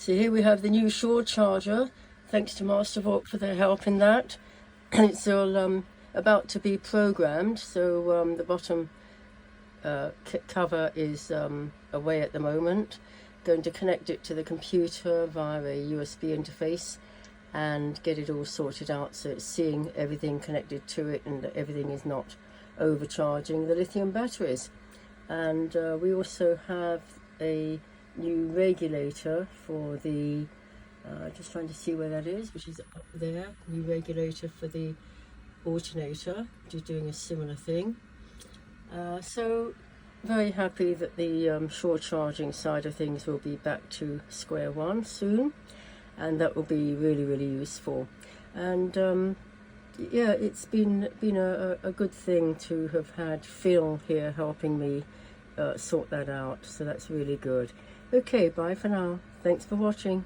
So here we have the new shore charger, thanks to Mastervolt for their help in that. And it's all about to be programmed, so the bottom cover is away at the moment. Going to connect it to the computer via a USB interface and get it all sorted out so it's seeing everything connected to it and that everything is not overcharging the lithium batteries. And we also have a new regulator for the just trying to see where that is, which is up there. New regulator for the alternator, which is doing a similar thing. So very happy that the shore charging side of things will be back to square one soon, and that will be really useful. And yeah, it's been a good thing to have had Phil here helping me sort that out, so that's really good. Okay, bye for now. Thanks for watching.